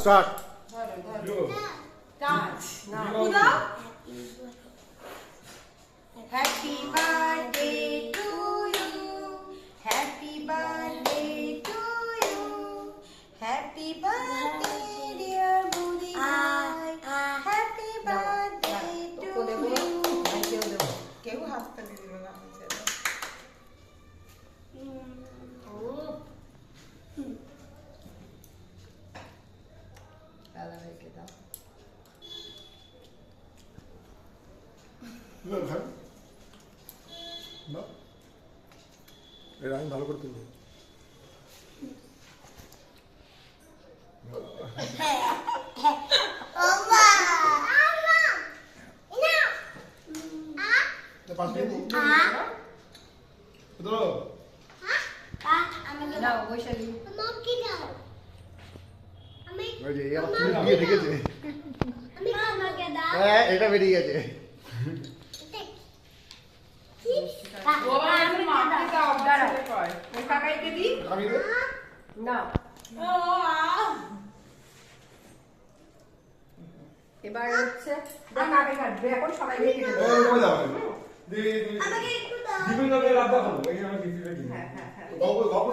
Start. Happy birthday to you. Happy birthday to you. Happy birthday dear Budi bhai. Happy birthday to you. কেউ হাতটা দিয়ে দিল না আমাকে। দাদা ভাইকে দাও। এর আমি ভালো করে তুলবো। দাও বৈশালী। এটা বেরিয়ে গেছে। এবার হচ্ছে কাকে কাটবে এখন সবাই মিলে কেটে দেবো। বিভিন্ন রকমের রান্না করবো এই আমি দিদি হ্যাঁ হ্যাঁ হ্যাঁ গল্প